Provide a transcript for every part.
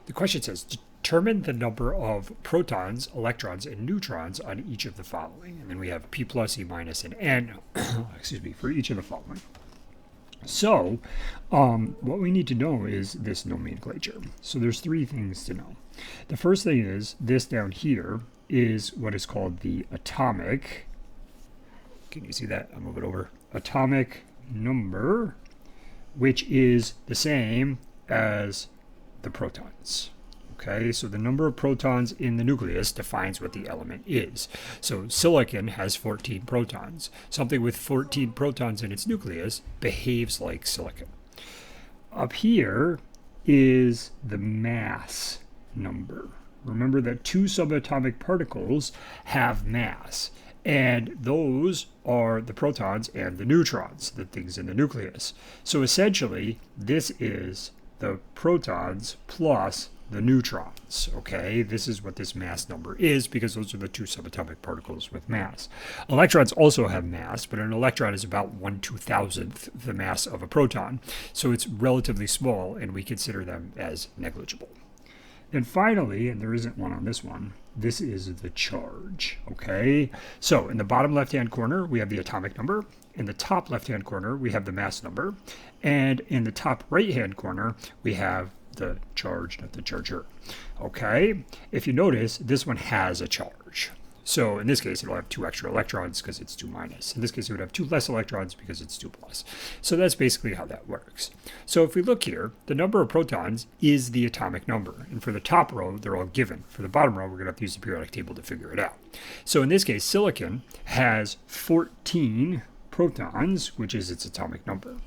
The question says, determine the number of protons, electrons, and neutrons on each of the following. And then we have P plus, E minus, and N, excuse me, for each of the following. So what we need to know is this nomenclature. So there's three things to know. The first thing is this down here is what is called the atomic, can you see that? I'll move it over. Atomic number, which is the same as the protons. Okay, so the number of protons in the nucleus defines what the element is. So silicon has 14 protons. Something with 14 protons in its nucleus behaves like silicon. Up here is the mass number. Remember that two subatomic particles have mass, and those are the protons and the neutrons, the things in the nucleus. So essentially, this is the protons plus the neutrons. Okay, this is what this mass number is, because those are the two subatomic particles with mass. Electrons also have mass, but an electron is about 1/2000th the mass of a proton, so it's relatively small, and we consider them as negligible. And finally, and there isn't one on this one, this is the charge. Okay, so in the bottom left-hand corner we have the atomic number. In the top left-hand corner we have the mass number, and in the top right-hand corner we have the charge, not the charger. Okay, if you notice, this one has a charge. So in this case, it'll have 2 extra electrons because it's 2 minus. In this case, it would have 2 less electrons because it's 2 plus. So that's basically how that works. So if we look here, the number of protons is the atomic number. And for the top row, they're all given. For the bottom row, we're going to have to use the periodic table to figure it out. So in this case, silicon has 14 protons, which is its atomic number.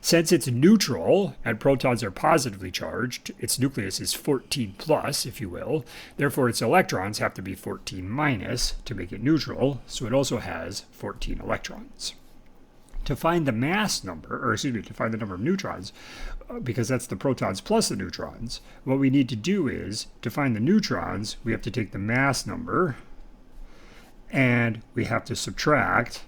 Since it's neutral and protons are positively charged, its nucleus is 14 plus, if you will. Therefore, its electrons have to be 14 minus to make it neutral, so it also has 14 electrons. To find the mass number, or excuse me, to find the number of neutrons, because that's the protons plus the neutrons, what we need to do is, to find the neutrons, we have to take the mass number, and we have to subtract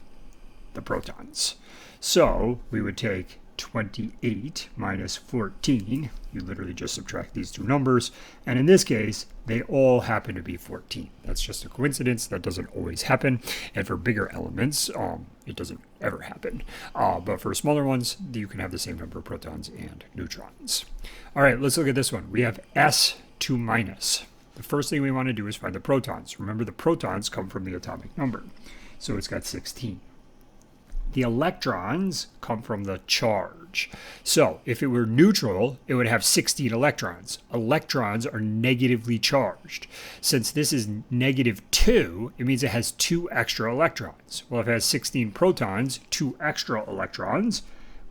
the protons. So we would take 28 minus 14. You literally just subtract these two numbers, and in this case they all happen to be 14. That's just a coincidence. That doesn't always happen, and for bigger elements it doesn't ever happen, but for smaller ones you can have the same number of protons and neutrons. All right, let's look at this one. We have S2 minus. The first thing we want to do is find the protons. Remember, the protons come from the atomic number, so it's got 16. The electrons come from the charge. So if it were neutral, it would have 16 electrons. Electrons are negatively charged. Since this is -2, it means it has 2 extra electrons. Well, if it has 16 protons, 2 extra electrons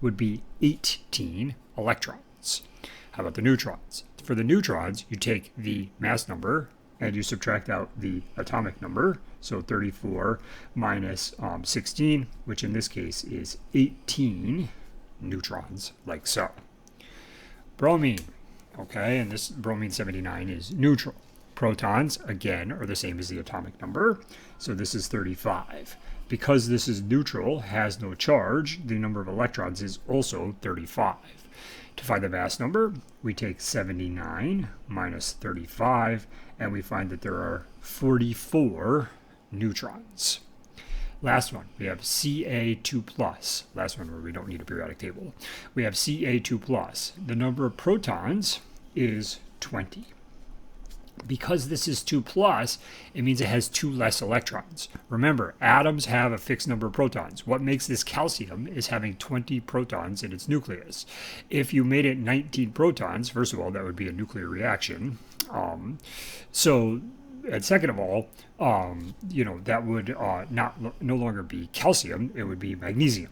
would be 18 electrons. How about the neutrons? For the neutrons, you take the mass number and you subtract out the atomic number. So 34 minus 16, which in this case is 18 neutrons, like so. Bromine, okay, and this bromine 79 is neutral. Protons, again, are the same as the atomic number, so this is 35. Because this is neutral, has no charge, the number of electrons is also 35. To find the mass number, we take 79 minus 35, and we find that there are 44 neutrons. Last one, we have Ca2 plus. Last one where we don't need a periodic table. We have Ca2 plus. The number of protons is 20. Because this is 2 plus, it means it has 2 less electrons. Remember, atoms have a fixed number of protons. What makes this calcium is having 20 protons in its nucleus. If you made it 19 protons, first of all, that would be a nuclear reaction. And second of all, that would no longer be calcium, it would be magnesium.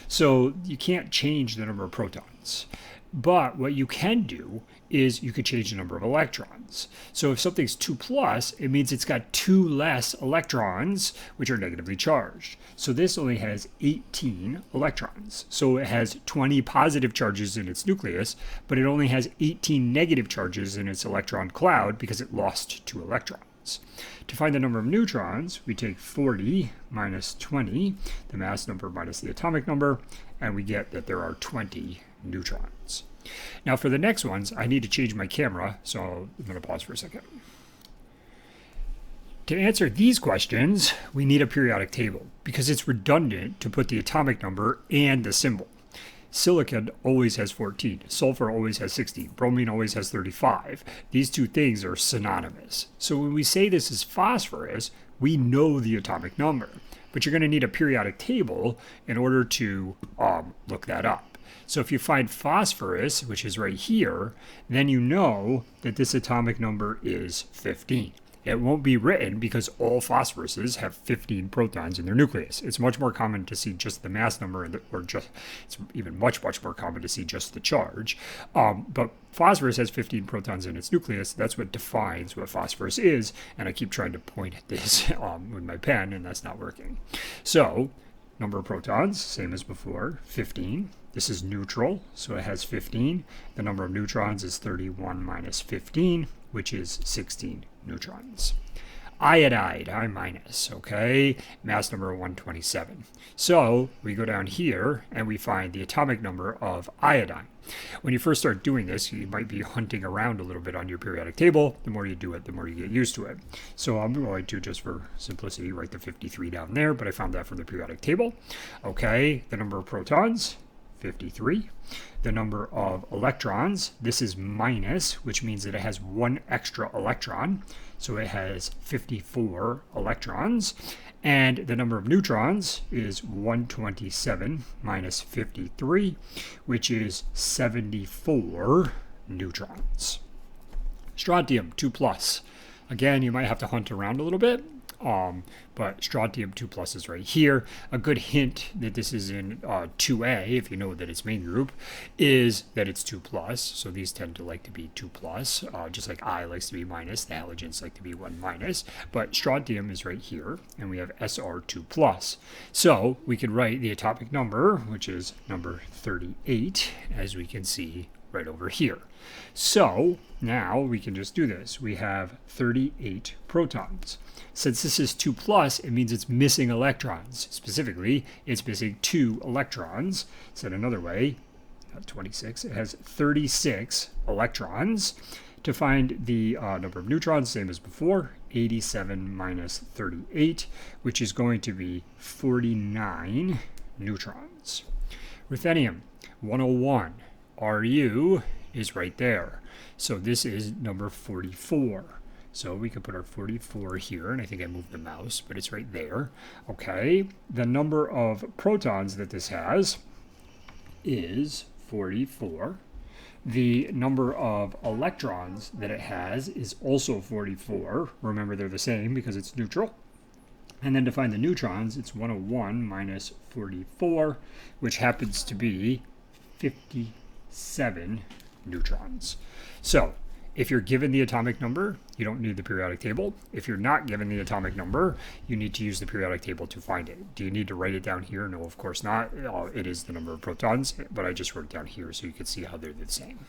So you can't change the number of protons. But what you can do is you could change the number of electrons. So if something's 2 plus, it means it's got 2 less electrons, which are negatively charged. So this only has 18 electrons. So it has 20 positive charges in its nucleus, but it only has 18 negative charges in its electron cloud because it lost 2 electrons. To find the number of neutrons, we take 40 minus 20, the mass number minus the atomic number, and we get that there are 20 neutrons. Now for the next ones, I need to change my camera, so I'm going to pause for a second. To answer these questions, we need a periodic table because it's redundant to put the atomic number and the symbol. Silicon always has 14, sulfur always has 16, bromine always has 35. These two things are synonymous. So when we say this is phosphorus, we know the atomic number, but you're going to need a periodic table in order to look that up. So if you find phosphorus, which is right here, then you know that this atomic number is 15. It won't be written because all phosphoruses have 15 protons in their nucleus. It's much more common to see just the mass number, it's even much more common to see just the charge. But phosphorus has 15 protons in its nucleus. That's what defines what phosphorus is. And I keep trying to point at this with my pen, and that's not working. So, number of protons, same as before, 15. This is neutral, so it has 15. The number of neutrons is 31 minus 15, which is 16 neutrons. Iodide, I minus, okay? Mass number 127. So we go down here and we find the atomic number of iodine. When you first start doing this, you might be hunting around a little bit on your periodic table. The more you do it, the more you get used to it. So I'm going to, just for simplicity, write the 53 down there, but I found that from the periodic table. Okay, the number of protons, 53. The number of electrons, this is minus, which means that it has one extra electron. So it has 54 electrons. And the number of neutrons is 127 minus 53, which is 74 neutrons. Strontium, 2+. Again, you might have to hunt around a little bit. But strontium 2+ is right here. A good hint that this is in 2A, if you know that its main group, is that it's 2+. So these tend to like to be 2+, just like I likes to be minus. The halogens like to be 1-. But strontium is right here, and we have Sr2+. So we can write the atomic number, which is number 38, as we can see right over here. So now we can just do this. We have 38 protons. Since this is 2+, it means it's missing electrons. Specifically, it's missing 2 electrons. Said another way, not 26, it has 36 electrons. To find the number of neutrons, same as before, 87 minus 38, which is going to be 49 neutrons. Ruthenium, 101. Ru is right there. So this is number 44. So we can put our 44 here, and I think I moved the mouse, but it's right there. Okay, the number of protons that this has is 44. The number of electrons that it has is also 44. Remember, they're the same because it's neutral. And then to find the neutrons, it's 101 minus 44, which happens to be 57 neutrons. So if you're given the atomic number, you don't need the periodic table. If you're not given the atomic number, you need to use the periodic table to find it. Do you need to write it down here? No, of course not. It is the number of protons, but I just wrote it down here so you can see how they're the same.